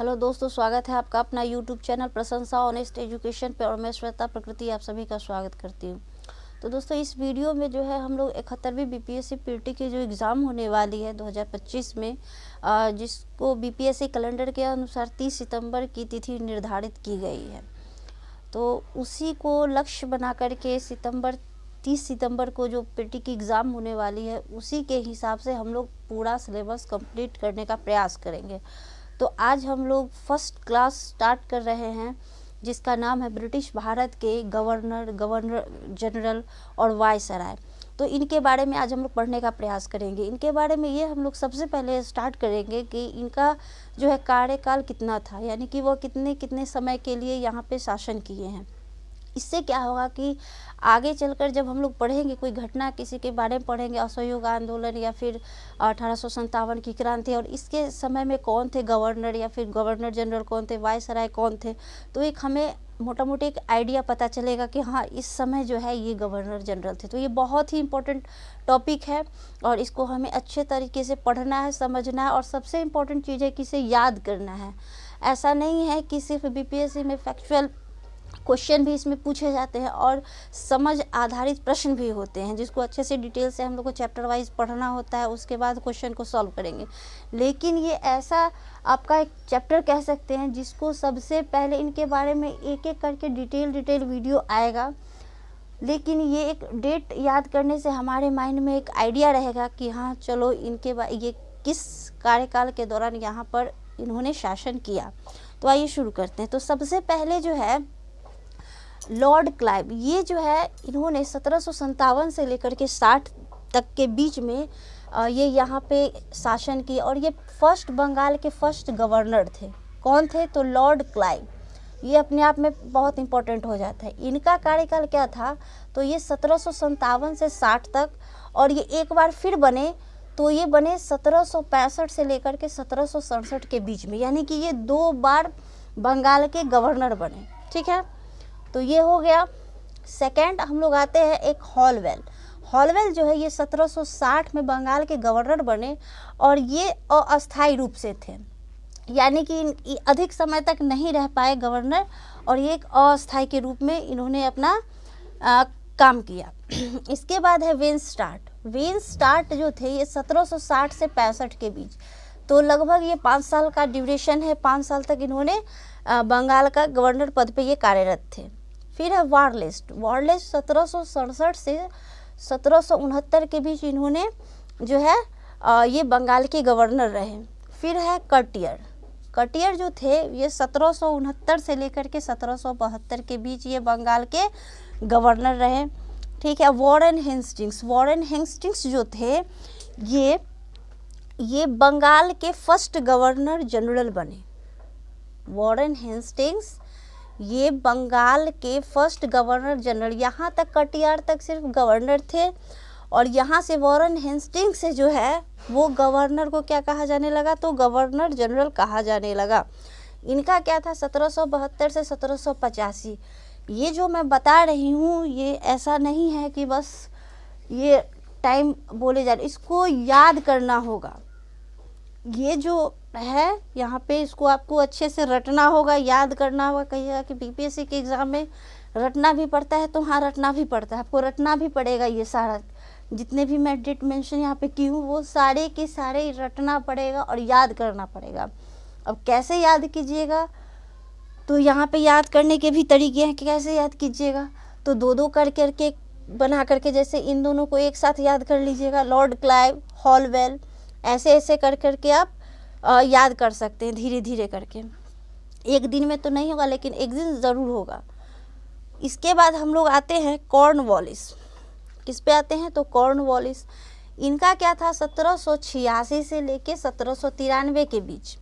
Hello दोस्तों, स्वागत है आपका अपना यूट्यूब चैनल प्रशंसा ऑनेस्ट एजुकेशन पे और मैं श्वेता प्रकृति आप सभी का स्वागत करती हूँ। तो दोस्तों, इस वीडियो में जो है हम लोग 71वीं बीपीएससी पीटी की जो एग्ज़ाम होने वाली है 2025 में, जिसको बीपीएससी कैलेंडर के अनुसार 30 सितंबर की तिथि निर्धारित की गई है। तो उसी को लक्ष्य बना करके 30 सितंबर को जो पीटी की एग्ज़ाम होने वाली है, उसी के हिसाब से हम लोग पूरा सिलेबस कंप्लीट करने का प्रयास करेंगे। तो आज हम लोग फर्स्ट क्लास स्टार्ट कर रहे हैं, जिसका नाम है ब्रिटिश भारत के गवर्नर जनरल और वायसराय। तो इनके बारे में आज हम लोग पढ़ने का प्रयास करेंगे। इनके बारे में ये हम लोग सबसे पहले स्टार्ट करेंगे कि इनका जो है कार्यकाल कितना था, यानी कि वो कितने समय के लिए यहाँ पे शासन किए हैं। इससे क्या होगा कि आगे चलकर जब हम लोग पढ़ेंगे, कोई घटना किसी के बारे में पढ़ेंगे, असहयोग आंदोलन या फिर 1857 की क्रांति, और इसके समय में कौन थे गवर्नर या फिर गवर्नर जनरल कौन थे, वायसराय कौन थे, तो एक हमें मोटा मोटी एक आइडिया पता चलेगा कि हाँ, इस समय जो है ये गवर्नर जनरल थे। तो ये बहुत ही इम्पोर्टेंट टॉपिक है और इसको हमें अच्छे तरीके से पढ़ना है, समझना है, और सबसे इम्पोर्टेंट चीज़ है कि इसे याद करना है। ऐसा नहीं है कि सिर्फ बीपीएससी में फैक्चुअल क्वेश्चन भी इसमें पूछे जाते हैं और समझ आधारित प्रश्न भी होते हैं, जिसको अच्छे से डिटेल से हम लोग को चैप्टर वाइज पढ़ना होता है, उसके बाद क्वेश्चन को सॉल्व करेंगे। लेकिन ये ऐसा आपका एक चैप्टर कह सकते हैं जिसको सबसे पहले इनके बारे में एक एक करके डिटेल वीडियो आएगा, लेकिन ये एक डेट याद करने से हमारे माइंड में एक आइडिया रहेगा कि हाँ चलो, ये किस कार्यकाल के दौरान यहाँ पर इन्होंने शासन किया। तो आइए शुरू करते हैं। तो सबसे पहले जो है लॉर्ड क्लाइव, ये जो है इन्होंने 1757 से लेकर के 60 तक के बीच में ये यहाँ पे शासन किया, और ये फर्स्ट बंगाल के फर्स्ट गवर्नर थे। कौन थे? तो लॉर्ड क्लाइव। ये अपने आप में बहुत इंपॉर्टेंट हो जाता है। इनका कार्यकाल क्या था? तो ये 1757 से 60 तक, और ये एक बार फिर बने तो ये बने 1765 से लेकर के 1767 के बीच में, यानी कि ये 2 बार बंगाल के गवर्नर बने। ठीक है, तो ये हो गया। सेकंड हम लोग आते हैं एक हॉलवेल जो है ये 1760 में बंगाल के गवर्नर बने, और ये अस्थायी रूप से थे, यानी कि अधिक समय तक नहीं रह पाए गवर्नर, और ये एक अस्थायी के रूप में इन्होंने अपना काम किया। इसके बाद है वेनस्टार्ट जो थे ये 1760 से 65 के बीच, तो लगभग ये 5 साल का ड्यूरेशन है। 5 साल तक इन्होंने बंगाल का गवर्नर पद पे ये कार्यरत थे। फिर है वारलेस्ट 1767 से 1769 के बीच इन्होंने जो है ये बंगाल के गवर्नर रहे। फिर है कटियर जो थे ये 1769 से लेकर के 1772 के बीच ये बंगाल के गवर्नर रहे। ठीक है, वॉरेन हेस्टिंग्स जो थे ये बंगाल के फर्स्ट गवर्नर जनरल बने। वॉरेन हेस्टिंग्स ये बंगाल के फर्स्ट गवर्नर जनरल, यहाँ तक कटियार तक सिर्फ गवर्नर थे, और यहाँ से वॉरेन हेस्टिंग्स से जो है वो गवर्नर को क्या कहा जाने लगा? तो गवर्नर जनरल कहा जाने लगा। इनका क्या था? 1772 से 1785। ये जो मैं बता रही हूँ ये ऐसा नहीं है कि बस ये टाइम बोले जा रहे, इसको याद करना होगा। ये जो है यहाँ पे इसको आपको अच्छे से रटना होगा, याद करना होगा। कहिएगा कि बीपीएससी के एग्ज़ाम में रटना भी पड़ता है, तो हाँ रटना भी पड़ता है, आपको रटना भी पड़ेगा। ये सारा जितने भी मैं डेट मेंशन यहाँ पे की हूँ वो सारे के सारे रटना पड़ेगा और याद करना पड़ेगा। अब कैसे याद कीजिएगा? तो यहाँ पे याद करने के भी तरीके हैं कि कैसे याद कीजिएगा। तो 2-2 करके बना करके, जैसे इन दोनों को एक साथ याद कर लीजिएगा, लॉर्ड क्लाइव, हॉलवेल, ऐसे कर करके आप याद कर सकते हैं धीरे धीरे करके। एक दिन में तो नहीं होगा, लेकिन एक दिन ज़रूर होगा। इसके बाद हम लोग आते हैं कॉर्नवालिस। किस पे आते हैं? तो कॉर्नवालिस। इनका क्या था? 1786 से लेके 1793 के बीच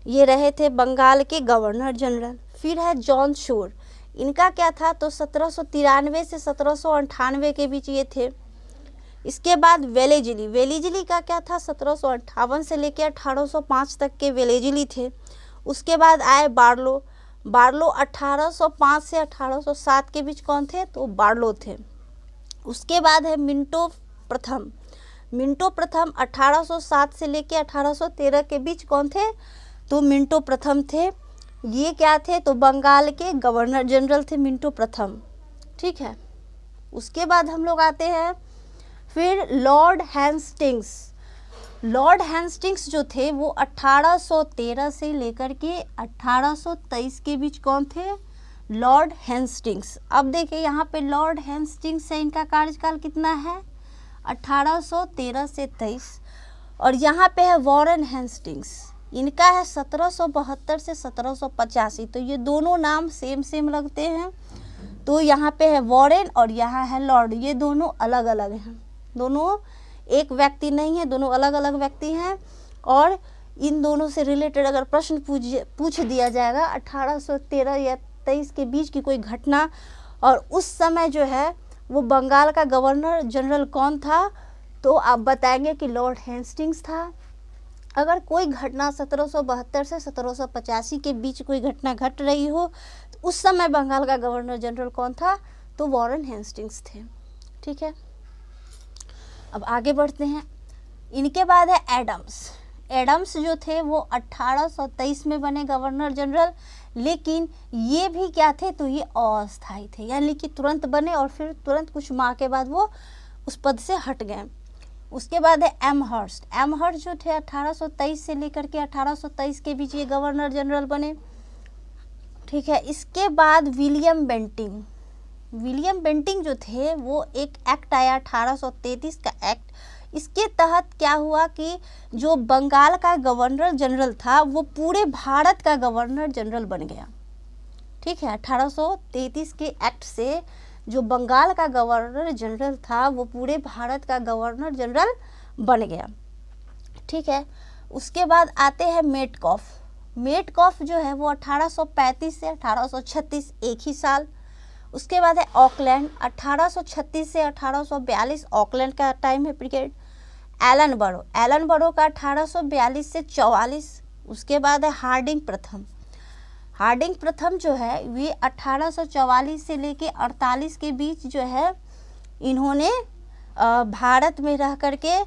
ये रहे थे बंगाल के गवर्नर जनरल। फिर है जॉन शोर। इनका क्या था? तो 1793 से 1798 के बीच ये थे। इसके बाद वेलेजिली का क्या था? 1758 से लेकर 1805 तक के वेलेजिली थे। उसके बाद आए बार्लो 1805 से 1807 के बीच कौन थे? तो बार्लो थे। उसके बाद है मिंटो प्रथम 1807 से लेकर 1813 के बीच कौन थे? तो मिंटो प्रथम थे। ये क्या थे, तो बंगाल के गवर्नर जनरल थे मिंटो प्रथम। ठीक है, उसके बाद हम लोग आते हैं फिर लॉर्ड हेस्टिंग्स। लॉर्ड हेस्टिंग्स जो थे वो 1813 से लेकर के 1823 के बीच कौन थे, लॉर्ड हेस्टिंग्स। अब देखिए यहाँ पे लॉर्ड हेस्टिंग्स से इनका कार्यकाल कितना है, 1813 से 23। और यहाँ पे है वॉरेन हेस्टिंग्स, इनका है 1772 से 1785। तो ये दोनों नाम सेम लगते हैं। तो यहाँ पे है वॉरेन और यहाँ है लॉर्ड, ये दोनों अलग अलग हैं, दोनों एक व्यक्ति नहीं है, दोनों अलग अलग व्यक्ति हैं। और इन दोनों से रिलेटेड अगर प्रश्न पूछ दिया जाएगा 1813 या 23 के बीच की कोई घटना, और उस समय जो है वो बंगाल का गवर्नर जनरल कौन था, तो आप बताएंगे कि लॉर्ड हेस्टिंग्स था। अगर कोई घटना 1772 से 1785 के बीच कोई घटना घट रही हो तो उस समय बंगाल का गवर्नर जनरल कौन था, तो वॉरेन हेस्टिंग्स थे। ठीक है, अब आगे बढ़ते हैं। इनके बाद है एडम्स। एडम्स जो थे वो 1823 में बने गवर्नर जनरल, लेकिन ये भी क्या थे, तो ये अस्थायी थे, यानी कि तुरंत बने और फिर तुरंत कुछ माह के बाद वो उस पद से हट गए। उसके बाद है एमहर्स्ट। एमहर्स्ट जो थे 1823 से लेकर के 1823 के बीच ये गवर्नर जनरल बने। ठीक है, इसके बाद विलियम बेंटिंग। विलियम बेंटिंग जो थे वो एक एक्ट आया 1833 का एक्ट। इसके तहत क्या हुआ कि जो बंगाल का गवर्नर जनरल था वो पूरे भारत का गवर्नर जनरल बन गया। ठीक है, 1833 के एक्ट से जो बंगाल का गवर्नर जनरल था वो पूरे भारत का गवर्नर जनरल बन गया। ठीक है, उसके बाद आते हैं मेटकॉफ। मेटकॉफ जो है वो 1835 से 1836 एक ही साल। उसके बाद है ऑकलैंड, 1836 से 1842 ऑकलैंड का टाइम है पीरियड। एलन बरो, एलन बरो का 1842 से 44। उसके बाद है हार्डिंग प्रथम। हार्डिंग प्रथम जो है वे 1844 से लेके 48 के बीच जो है इन्होंने भारत में रह करके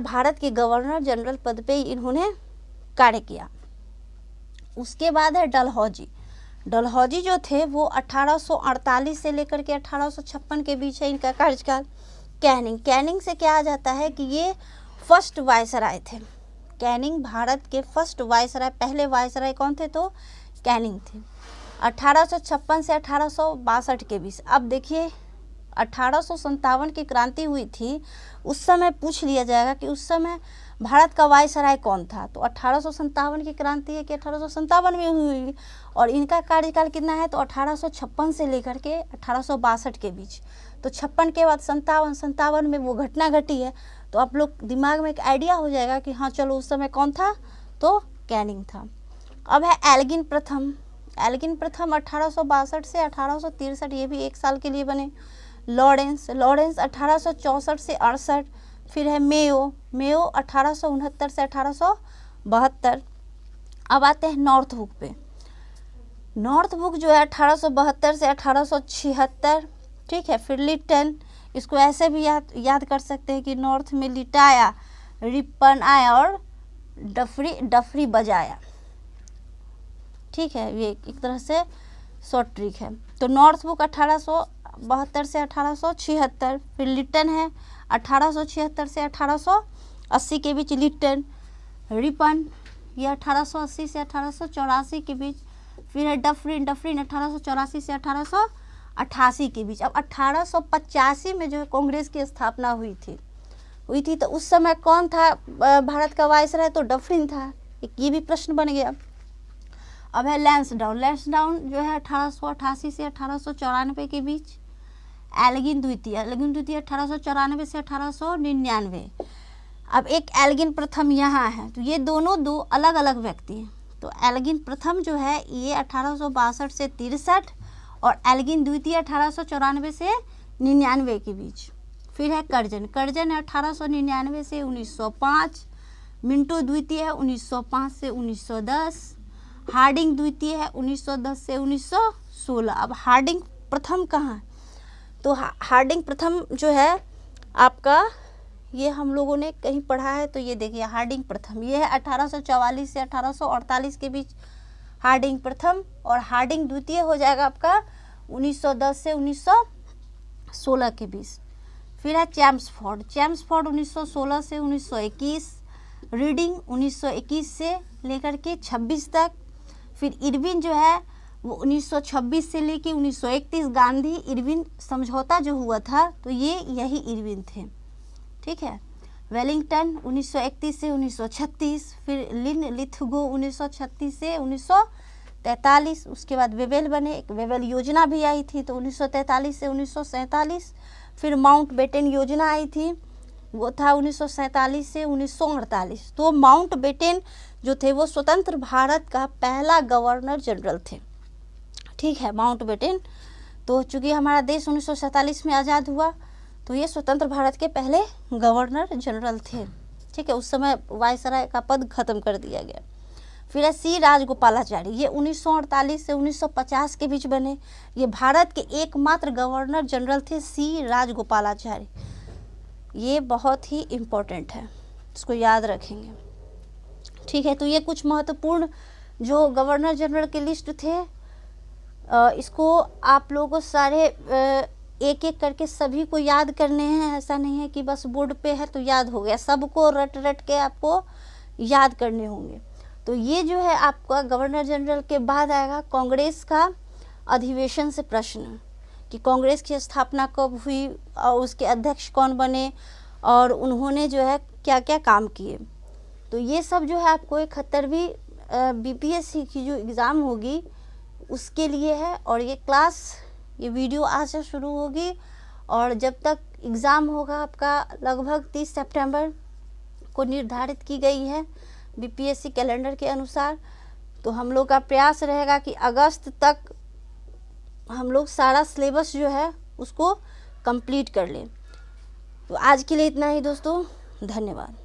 भारत के गवर्नर जनरल पद पे इन्होंने कार्य किया। उसके बाद है डलहौजी। डलहौजी जो थे वो 1848 से लेकर के 1856 के बीच है इनका कार्यकाल। कैनिंग, कैनिंग से क्या आ जाता है कि ये फर्स्ट वायसराय थे। कैनिंग भारत के फर्स्ट वायसराय, पहले वायसराय कौन थे, तो कैनिंग थे। 1856 से 1862 के बीच। अब देखिए 1857 की क्रांति हुई थी, उस समय पूछ लिया जाएगा कि उस समय भारत का वायसराय कौन था, तो 1857 की क्रांति है कि 1857 में हुई। और इनका कार्यकाल कितना है, तो 1856 से लेकर के 1862 के बीच। तो 56 के बाद 57 में वो घटना घटी है, तो आप लोग दिमाग में एक आइडिया हो जाएगा कि हाँ चलो उस समय कौन था, तो कैनिंग था। अब है एल्गिन प्रथम। एल्गिन प्रथम 1862 से 1863, ये भी एक साल के लिए बने। लॉरेंस 1864 से 68। फिर है मेयो 1869 से 1872। अब आते हैं नॉर्थ बुक पे। नॉर्थ बुक जो है 1872 से 1876। ठीक है, फिर लिटन, इसको ऐसे भी याद कर सकते हैं कि नॉर्थ में लिटाया, रिपन आया और डफरी बजाया। ठीक है, ये एक तरह से शॉर्ट ट्रिक है। तो नॉर्थ बुक 1872 से 1876। फिर लिटन है 1876 से 1880 के बीच लिटन। रिपन ये 1880 से 1884 के बीच। फिर है डफरिन 1884 से 1888 के बीच। अब 1885 में जो है कांग्रेस की स्थापना हुई थी तो उस समय कौन था भारत का वायसराय, तो डफरिन था। एक ये भी प्रश्न बन गया। अब है लैंसडाउन जो है 1888 से 1894 के बीच। एल्गिन द्वितीय 1894 से 1899। अब एक एल्गिन प्रथम यहाँ है, तो ये दोनों दो अलग अलग व्यक्ति हैं। तो एल्गिन प्रथम जो है ये 1862 से 63 और एल्गिन द्वितीय 1894 से 99 के बीच। फिर है कर्जन है 1899 से 1905। मिंटो द्वितीय है 1905 से 1910। हार्डिंग द्वितीय है 1910 से 1916। अब हार्डिंग प्रथम कहाँ है, तो हार्डिंग प्रथम जो है आपका ये हम लोगों ने कहीं पढ़ा है, तो ये देखिए हार्डिंग प्रथम, ये है 1844 से 1848 के बीच हार्डिंग प्रथम, और हार्डिंग द्वितीय हो जाएगा आपका 1910 से 1916 के बीच। फिर है चैम्सफोर्ड 1916 से 1921, रीडिंग 1921 से लेकर के 26 तक। फिर इरविन जो है वो 1926 से लेके 1931, गांधी इरविन समझौता जो हुआ था तो ये यही इरविन थे, ठीक है। वेलिंगटन 1931 से 1936, फिर लिन लिथगो 1936 से 1943, उसके बाद वेवेल बने, एक वेवेल योजना भी आई थी तो 1943 से 1947। फिर माउंट बेटन योजना आई थी, वो था 1947 से 1948। तो माउंट बेटन जो थे वो स्वतंत्र भारत का पहला गवर्नर जनरल थे, ठीक है, माउंट बेटन। तो चूंकि हमारा देश 1947 में आज़ाद हुआ तो ये स्वतंत्र भारत के पहले गवर्नर जनरल थे, ठीक है। उस समय वायसराय का पद खत्म कर दिया गया। फिर है सी राजगोपालाचारी, ये 1948 से 1950 के बीच बने। ये भारत के एकमात्र गवर्नर जनरल थे सी राजगोपालाचारी। ये बहुत ही इम्पोर्टेंट है, इसको याद रखेंगे, ठीक है। तो ये कुछ महत्वपूर्ण जो गवर्नर जनरल के लिस्ट थे, इसको आप लोगों को सारे एक एक करके सभी को याद करने हैं। ऐसा नहीं है कि बस बोर्ड पे है तो याद हो गया, सबको रट रट के आपको याद करने होंगे। तो ये जो है आपका गवर्नर जनरल के बाद आएगा कांग्रेस का अधिवेशन से प्रश्न, कि कांग्रेस की स्थापना कब हुई और उसके अध्यक्ष कौन बने और उन्होंने जो है क्या क्या काम किए। तो ये सब जो है आपको 71वीं बीपीएससी की जो एग्ज़ाम होगी उसके लिए है। और ये वीडियो आज से शुरू होगी और जब तक एग्ज़ाम होगा आपका लगभग 30 सितंबर को निर्धारित की गई है बीपीएससी कैलेंडर के अनुसार। तो हम लोग का प्रयास रहेगा कि अगस्त तक हम लोग सारा सिलेबस जो है उसको कंप्लीट कर लें। तो आज के लिए इतना ही दोस्तों, धन्यवाद।